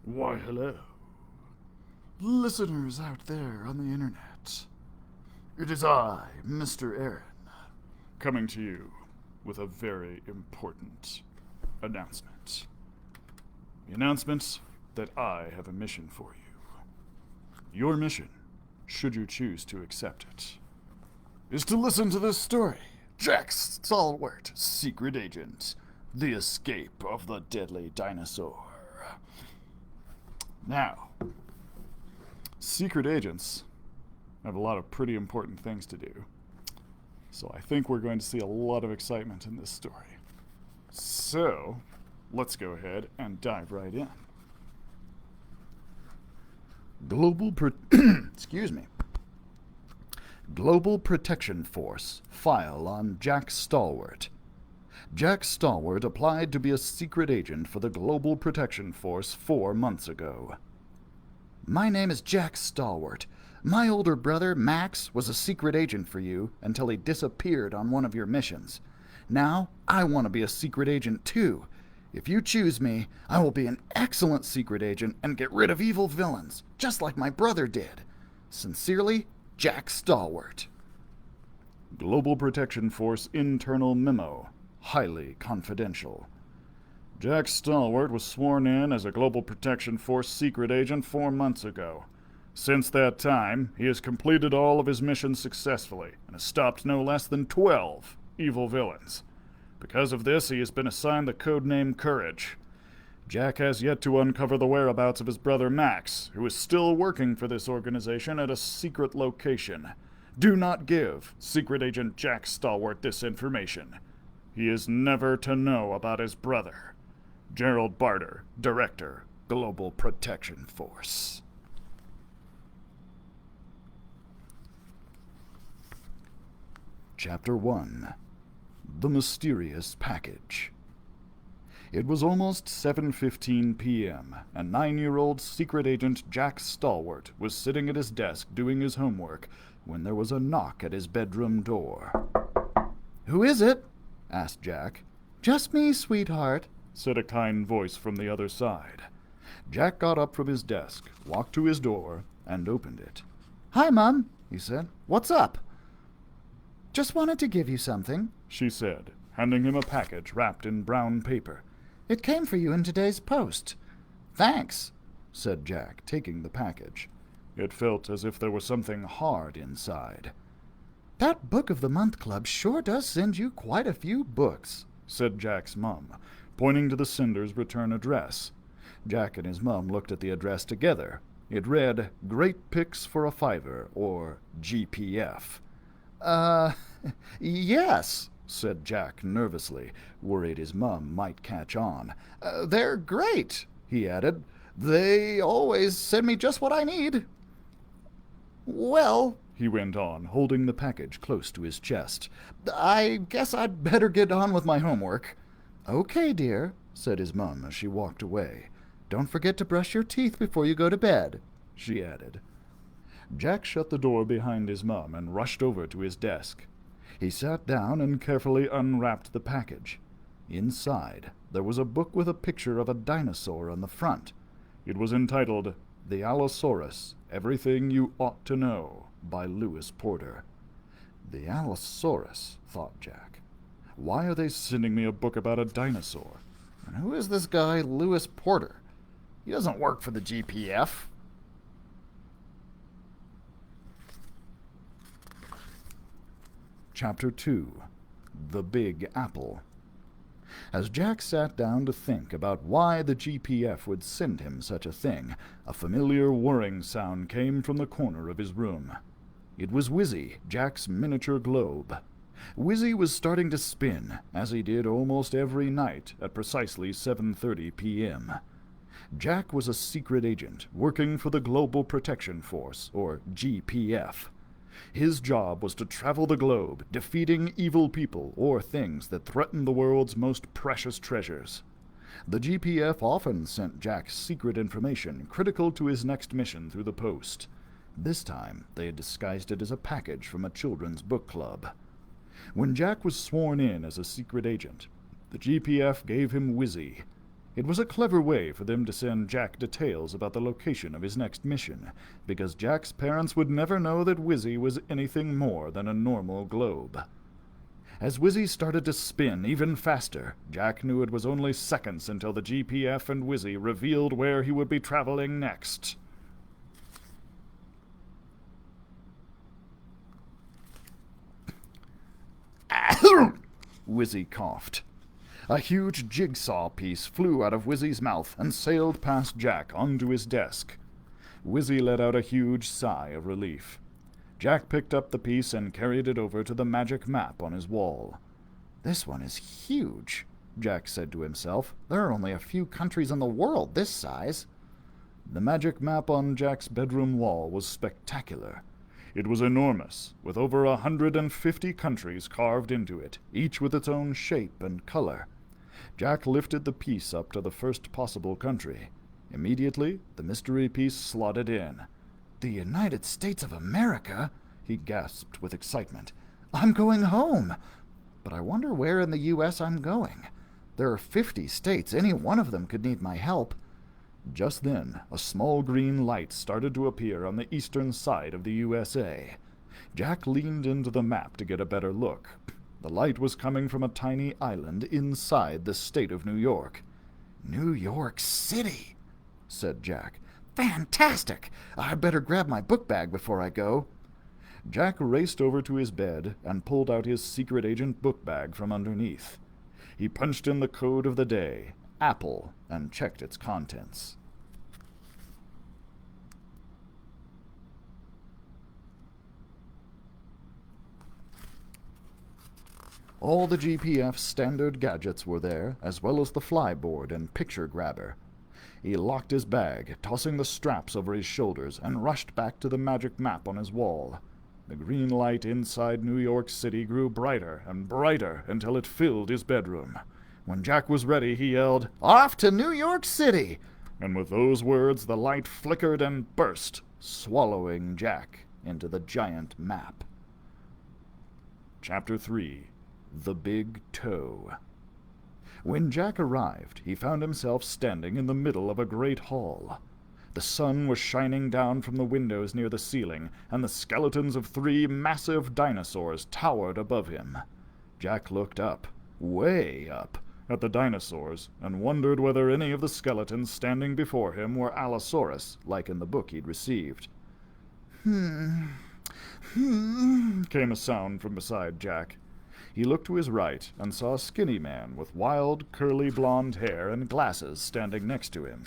Why, hello. Listeners out there on the internet. It is I, Mr. Aaron, coming to you with a very important announcement. The announcement that I have a mission for you. Your mission, should you choose to accept it, is to listen to this story. Jack Stalwart, Secret Agent, The Escape of the Deadly Dinosaur. Now, secret agents have a lot of pretty important things to do. So I think we're going to see a lot of excitement in this story. So, let's go ahead and dive right in. Excuse me. Global Protection Force file on Jack Stalwart. Jack Stalwart applied to be a secret agent for the Global Protection Force 4 months ago. My name is Jack Stalwart. My older brother, Max, was a secret agent for you until he disappeared on one of your missions. Now, I want to be a secret agent too. If you choose me, I will be an excellent secret agent and get rid of evil villains, just like my brother did. Sincerely, Jack Stalwart. Global Protection Force internal memo. Highly confidential. Jack Stalwart was sworn in as a Global Protection Force secret agent 4 months ago. Since that time, he has completed all of his missions successfully and has stopped no less than 12 evil villains. Because of this, he has been assigned the codename Courage. Jack has yet to uncover the whereabouts of his brother Max, who is still working for this organization at a secret location. Do not give Secret Agent Jack Stalwart this information. He is never to know about his brother. Gerald Barter, Director, Global Protection Force. Chapter 1. The Mysterious Package. It was almost 7:15 p.m., and 9-year-old secret agent Jack Stalwart was sitting at his desk doing his homework when there was a knock at his bedroom door. "Who is it?" asked Jack. "Just me, sweetheart," said a kind voice from the other side. Jack got up from his desk, walked to his door, and opened it. "Hi, Mom," he said. "What's up?" "Just wanted to give you something," she said, handing him a package wrapped in brown paper. "It came for you in today's post." "Thanks," said Jack, taking the package. It felt as if there was something hard inside. "That Book of the Month Club sure does send you quite a few books," said Jack's mum, pointing to the sender's return address. Jack and his mum looked at the address together. It read, Great Picks for a Fiver, or GPF. Yes," said Jack nervously, worried his mum might catch on. "They're great," he added. "They always send me just what I need." "Well," he went on, holding the package close to his chest, "I guess I'd better get on with my homework." "Okay, dear," said his mum as she walked away. "Don't forget to brush your teeth before you go to bed," she added. Jack shut the door behind his mum and rushed over to his desk. He sat down and carefully unwrapped the package. Inside, there was a book with a picture of a dinosaur on the front. It was entitled The Allosaurus, Everything You Ought to Know, by Lewis Porter. The Allosaurus, thought Jack. Why are they sending me a book about a dinosaur? And who is this guy, Lewis Porter? He doesn't work for the GPF. Chapter 2. The Big Apple. As Jack sat down to think about why the GPF would send him such a thing, a familiar whirring sound came from the corner of his room. It was Wizzy, Jack's miniature globe. Wizzy was starting to spin, as he did almost every night at precisely 7:30 p.m. Jack was a secret agent working for the Global Protection Force, or GPF. His job was to travel the globe, defeating evil people or things that threatened the world's most precious treasures. The GPF often sent Jack secret information critical to his next mission through the post. This time, they had disguised it as a package from a children's book club. When Jack was sworn in as a secret agent, the GPF gave him Wizzy. It was a clever way for them to send Jack details about the location of his next mission, because Jack's parents would never know that Wizzy was anything more than a normal globe. As Wizzy started to spin even faster, Jack knew it was only seconds until the GPF and Wizzy revealed where he would be traveling next. Wizzy coughed. A huge jigsaw piece flew out of Wizzy's mouth and sailed past Jack onto his desk. Wizzy let out a huge sigh of relief. Jack picked up the piece and carried it over to the magic map on his wall. "This one is huge," Jack said to himself. "There are only a few countries in the world this size." The magic map on Jack's bedroom wall was spectacular. It was enormous, with over 150 countries carved into it, each with its own shape and color. Jack lifted the piece up to the first possible country. Immediately, the mystery piece slotted in. "The United States of America?" he gasped with excitement. "I'm going home! But I wonder where in the U.S. I'm going. There are 50 states. Any one of them could need my help." Just then, a small green light started to appear on the eastern side of the USA. Jack leaned into the map to get a better look. The light was coming from a tiny island inside the state of New York. "New York City," said Jack. "Fantastic! I'd better grab my book bag before I go." Jack raced over to his bed and pulled out his secret agent book bag from underneath. He punched in the code of the day, Apple, and checked its contents. All the GPF's standard gadgets were there, as well as the flyboard and picture grabber. He locked his bag, tossing the straps over his shoulders, and rushed back to the magic map on his wall. The green light inside New York City grew brighter and brighter until it filled his bedroom. When Jack was ready, he yelled, "Off to New York City!" And with those words, the light flickered and burst, swallowing Jack into the giant map. Chapter 3. The Big Toe. When Jack arrived, he found himself standing in the middle of a great hall. The sun was shining down from the windows near the ceiling, and the skeletons of 3 massive dinosaurs towered above him. Jack looked up, way up, at the dinosaurs, and wondered whether any of the skeletons standing before him were Allosaurus, like in the book he'd received. Came a sound from beside Jack. He looked to his right and saw a skinny man with wild, curly blonde hair and glasses standing next to him.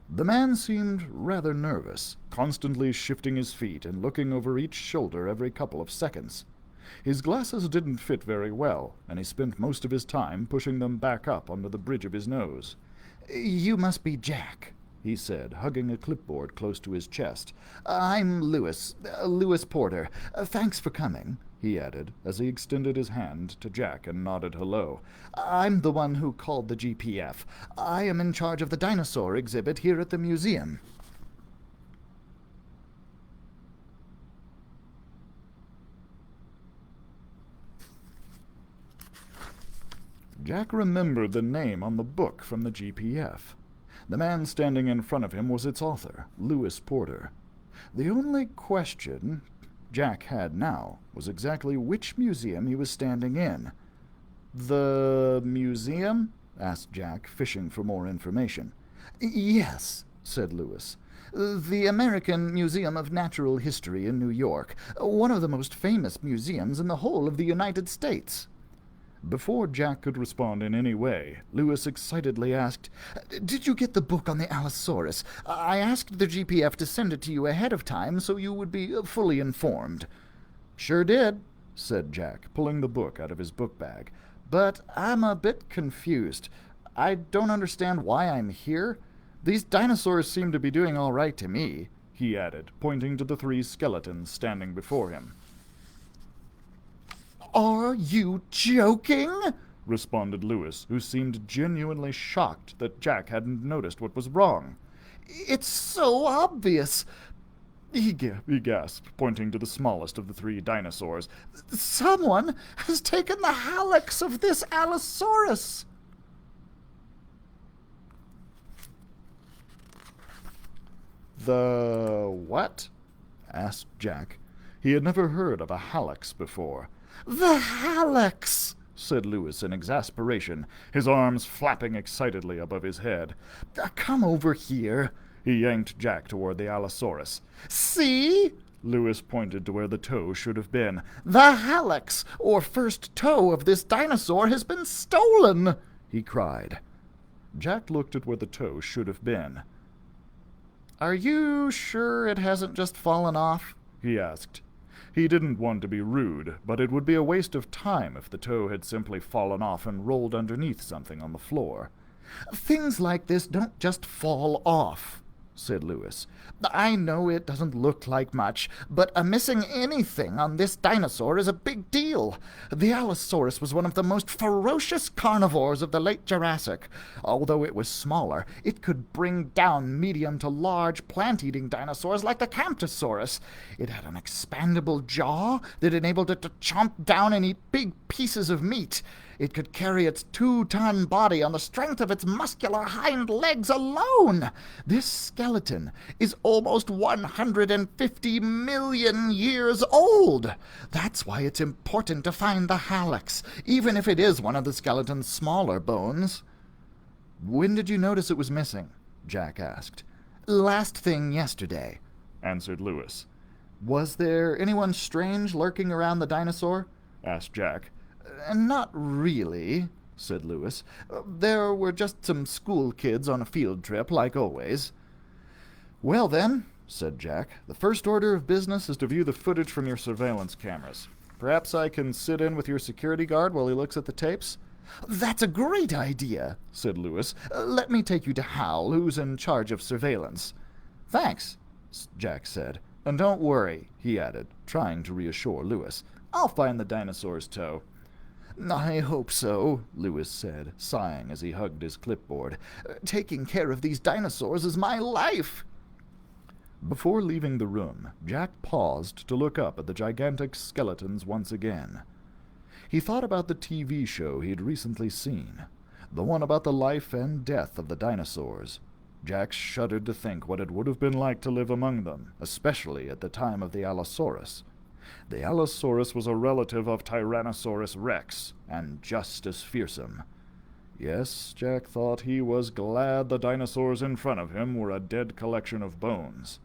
The man seemed rather nervous, constantly shifting his feet and looking over each shoulder every couple of seconds. His glasses didn't fit very well, and he spent most of his time pushing them back up onto the bridge of his nose. "You must be Jack," he said, hugging a clipboard close to his chest. "I'm Lewis Porter. Thanks for coming," he added, as he extended his hand to Jack and nodded hello. "I'm the one who called the GPF. I am in charge of the dinosaur exhibit here at the museum." Jack remembered the name on the book from the GPF. The man standing in front of him was its author, Lewis Porter. The only question Jack had now was exactly which museum he was standing in. "The museum?" asked Jack, fishing for more information. "Yes," said Lewis. "The American Museum of Natural History in New York, one of the most famous museums in the whole of the United States." Before Jack could respond in any way, Lewis excitedly asked, "Did you get the book on the Allosaurus? I asked the GPF to send it to you ahead of time so you would be fully informed." "Sure did," said Jack, pulling the book out of his book bag. "But I'm a bit confused. I don't understand why I'm here. These dinosaurs seem to be doing all right to me," he added, pointing to the 3 skeletons standing before him. "Are you joking?" responded Lewis, who seemed genuinely shocked that Jack hadn't noticed what was wrong. "It's so obvious. he gasped, pointing to the smallest of the three dinosaurs. "Someone has taken the hallux of this Allosaurus!" "The what?" asked Jack. He had never heard of a hallux before. "The hallux!" said Lewis in exasperation, his arms flapping excitedly above his head. "Come over here." He yanked Jack toward the Allosaurus. "See?" Lewis pointed to where the toe should have been. "The hallux, or first toe of this dinosaur, has been stolen!" he cried. Jack looked at where the toe should have been. "Are you sure it hasn't just fallen off?" he asked. He didn't want to be rude, but it would be a waste of time if the toe had simply fallen off and rolled underneath something on the floor. "Things like this don't just fall off," said Lewis. "I know it doesn't look like much, but missing anything on this dinosaur is a big deal. The Allosaurus was one of the most ferocious carnivores of the late Jurassic. Although it was smaller, it could bring down medium to large plant-eating dinosaurs like the Camptosaurus. It had an expandable jaw that enabled it to chomp down and eat big pieces of meat. It could carry its 2-ton body on the strength of its muscular hind legs alone. This skeleton is almost 150 million years old. That's why it's important to find the hallux, even if it is one of the skeleton's smaller bones." "When did you notice it was missing?" Jack asked. "Last thing yesterday," answered Lewis. "Was there anyone strange lurking around the dinosaur?" asked Jack. "Not really," said Lewis. "There were just some school kids on a field trip, like always." "Well, then," said Jack, "the first order of business is to view the footage from your surveillance cameras. Perhaps I can sit in with your security guard while he looks at the tapes?" "That's a great idea," said Lewis. "Let me take you to Hal, who's in charge of surveillance." "Thanks," Jack said. "And don't worry," he added, trying to reassure Lewis. "I'll find the dinosaur's toe." "I hope so," Lewis said, sighing as he hugged his clipboard. "Taking care of these dinosaurs is my life." Before leaving the room, Jack paused to look up at the gigantic skeletons once again. He thought about the TV show he'd recently seen, the one about the life and death of the dinosaurs. Jack shuddered to think what it would have been like to live among them, especially at the time of the Allosaurus. The Allosaurus was a relative of Tyrannosaurus rex, and just as fearsome. Yes, Jack thought he was glad the dinosaurs in front of him were a dead collection of bones.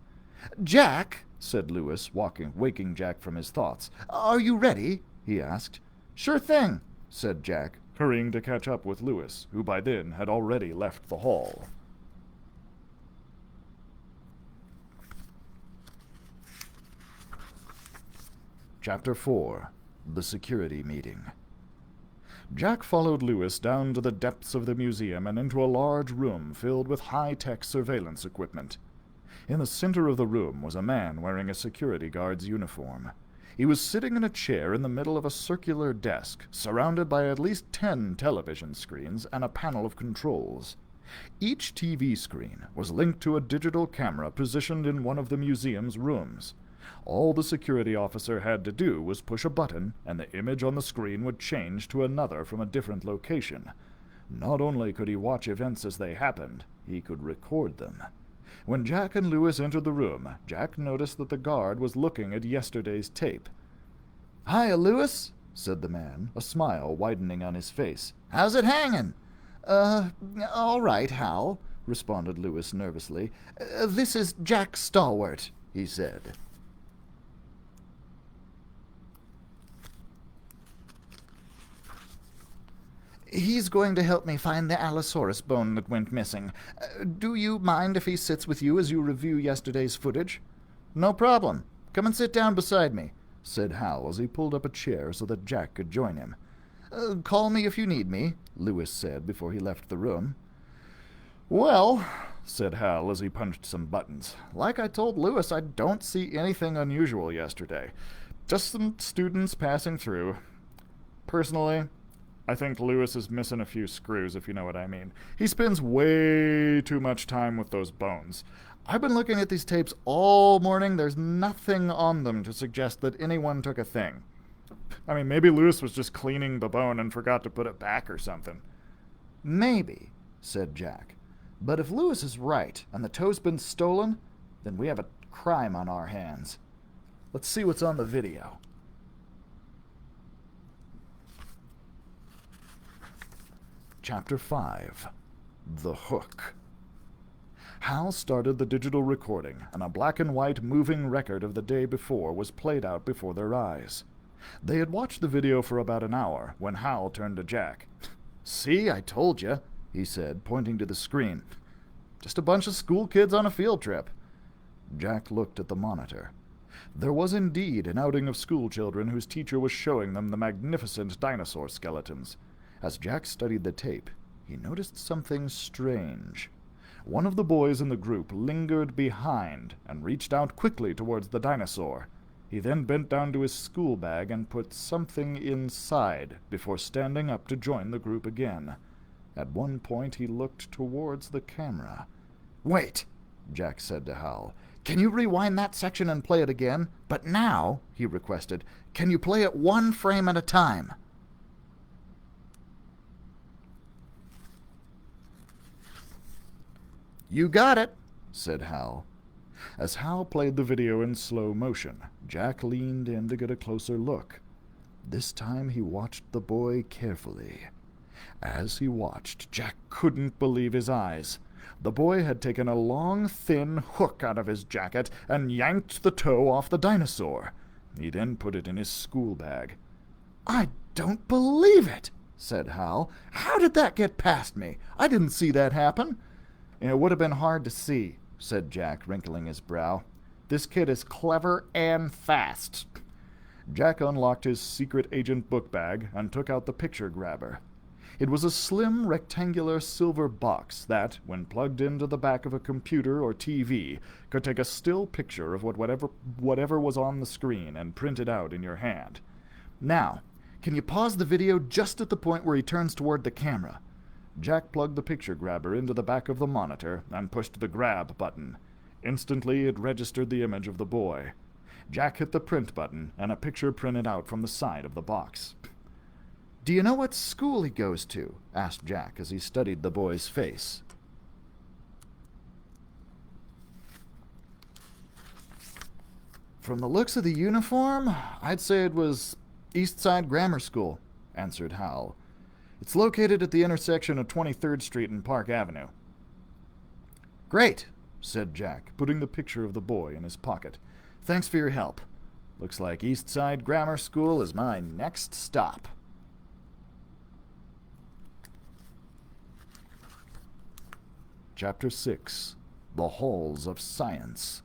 "Jack," said Lewis, waking Jack from his thoughts. "Are you ready?" he asked. "Sure thing," said Jack, hurrying to catch up with Lewis, who by then had already left the hall. Chapter 4. The Security Meeting. Jack followed Lewis down to the depths of the museum and into a large room filled with high-tech surveillance equipment. In the center of the room was a man wearing a security guard's uniform. He was sitting in a chair in the middle of a circular desk, surrounded by at least 10 television screens and a panel of controls. Each TV screen was linked to a digital camera positioned in one of the museum's rooms. All the security officer had to do was push a button, and the image on the screen would change to another from a different location. Not only could he watch events as they happened, he could record them. When Jack and Lewis entered the room, Jack noticed that the guard was looking at yesterday's tape. "Hiya, Lewis," said the man, a smile widening on his face. "How's it hanging?" All right, Hal," responded Lewis nervously. "This is Jack Stalwart," he said. "He's going to help me find the Allosaurus bone that went missing. Do you mind if he sits with you as you review yesterday's footage?" "No problem. Come and sit down beside me," said Hal as he pulled up a chair so that Jack could join him. "Call me if you need me," Lewis said before he left the room. "Well," said Hal as he punched some buttons, "like I told Lewis, I don't see anything unusual yesterday. Just some students passing through. Personally, I think Lewis is missing a few screws, if you know what I mean. He spends way too much time with those bones. I've been looking at these tapes all morning. There's nothing on them to suggest that anyone took a thing. I mean, maybe Lewis was just cleaning the bone and forgot to put it back or something. Maybe, said Jack. But if Lewis is right and the toe's been stolen, then we have a crime on our hands. Let's see what's on the video. Chapter 5. The Hook. Hal started the digital recording, and a black-and-white moving record of the day before was played out before their eyes. They had watched the video for about an hour when Hal turned to Jack. "See, I told you," he said, pointing to the screen. "Just a bunch of school kids on a field trip." Jack looked at the monitor. There was indeed an outing of school children whose teacher was showing them the magnificent dinosaur skeletons. As Jack studied the tape, he noticed something strange. One of the boys in the group lingered behind and reached out quickly towards the dinosaur. He then bent down to his school bag and put something inside before standing up to join the group again. At one point he looked towards the camera. "Wait," Jack said to Hal. "Can you rewind that section and play it again? But now," he requested, "can you play it one frame at a time?" "You got it," said Hal. As Hal played the video in slow motion, Jack leaned in to get a closer look. This time he watched the boy carefully. As he watched, Jack couldn't believe his eyes. The boy had taken a long, thin hook out of his jacket and yanked the toe off the dinosaur. He then put it in his school bag. "I don't believe it," said Hal. "How did that get past me? I didn't see that happen." "It would have been hard to see," said Jack, wrinkling his brow. "This kid is clever and fast." Jack unlocked his secret agent book bag and took out the picture grabber. It was a slim, rectangular silver box that, when plugged into the back of a computer or TV, could take a still picture of whatever was on the screen and print it out in your hand. "Now, can you pause the video just at the point where he turns toward the camera?" Jack plugged the picture grabber into the back of the monitor and pushed the grab button. Instantly it registered the image of the boy. Jack hit the print button, and a picture printed out from the side of the box. "Do you know what school he goes to?" asked Jack as he studied the boy's face. "From the looks of the uniform, I'd say it was Eastside Grammar School," answered Hal. "It's located at the intersection of 23rd Street and Park Avenue." "Great," said Jack, putting the picture of the boy in his pocket. "Thanks for your help. Looks like Eastside Grammar School is my next stop." Chapter 6. The Halls of Science.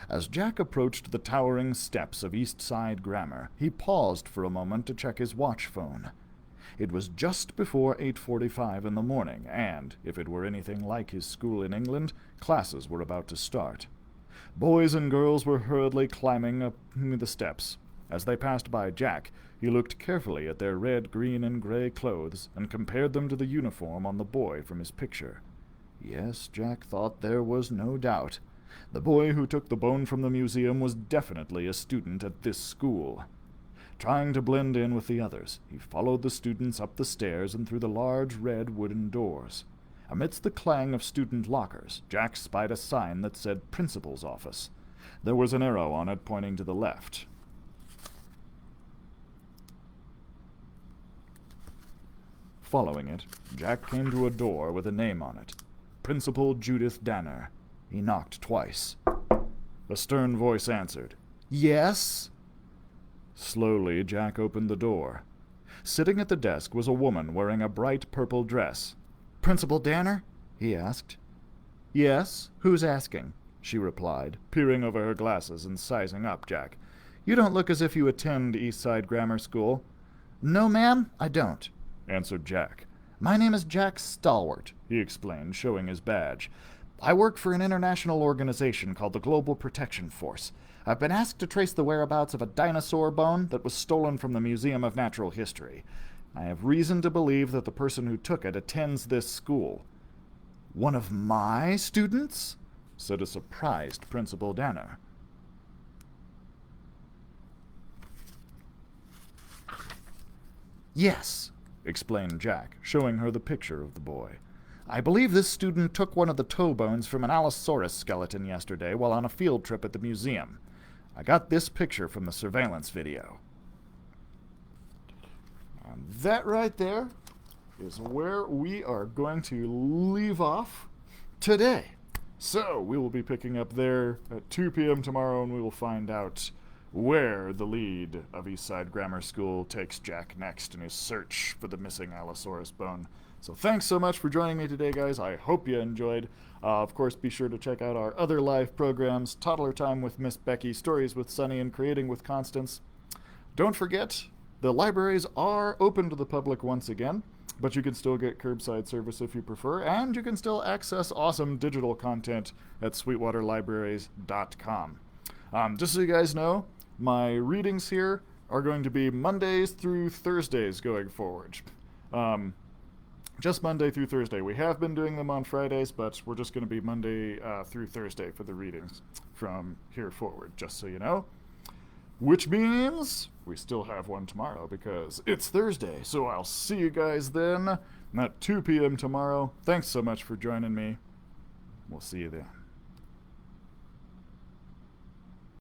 As Jack approached the towering steps of Eastside Grammar, he paused for a moment to check his watch phone. It was just before 8:45 in the morning, and, if it were anything like his school in England, classes were about to start. Boys and girls were hurriedly climbing up the steps. As they passed by Jack, he looked carefully at their red, green, and gray clothes and compared them to the uniform on the boy from his picture. Yes, Jack thought there was no doubt. The boy who took the bone from the museum was definitely a student at this school. Trying to blend in with the others, he followed the students up the stairs and through the large red wooden doors. Amidst the clang of student lockers, Jack spied a sign that said Principal's Office. There was an arrow on it pointing to the left. Following it, Jack came to a door with a name on it. Principal Judith Danner. He knocked twice. A stern voice answered, "Yes?" Slowly, Jack opened the door. Sitting at the desk was a woman wearing a bright purple dress. "Principal Danner?" he asked. "Yes? Who's asking?" she replied, peering over her glasses and sizing up Jack. "You don't look as if you attend Eastside Grammar School." "No, ma'am, I don't," answered Jack. "My name is Jack Stalwart," he explained, showing his badge. "I work for an international organization called the Global Protection Force. I've been asked to trace the whereabouts of a dinosaur bone that was stolen from the Museum of Natural History. I have reason to believe that the person who took it attends this school." "One of my students?" said a surprised Principal Danner. Yes, explained Jack, showing her the picture of the boy. I believe this student took one of the toe bones from an Allosaurus skeleton yesterday while on a field trip at the museum. I got this picture from the surveillance video. And that right there is where we are going to leave off today. So we will be picking up there at 2 p.m. tomorrow, and we will find out where the lead of Eastside Grammar School takes Jack next in his search for the missing Allosaurus bone. So thanks so much for joining me today, guys. I hope you enjoyed. Of course, be sure to check out our other live programs, Toddler Time with Miss Becky, Stories with Sunny, and Creating with Constance. Don't forget, the libraries are open to the public once again, but you can still get curbside service if you prefer, and you can still access awesome digital content at sweetwaterlibraries.com. Just so you guys know, my readings here are going to be Mondays through Thursdays going forward. Just Monday through Thursday. We have been doing them on Fridays, but we're just going to be Monday through Thursday for the readings from here forward, just so you know. Which means we still have one tomorrow because it's Thursday. So I'll see you guys then at 2 p.m. tomorrow. Thanks so much for joining me. We'll see you then.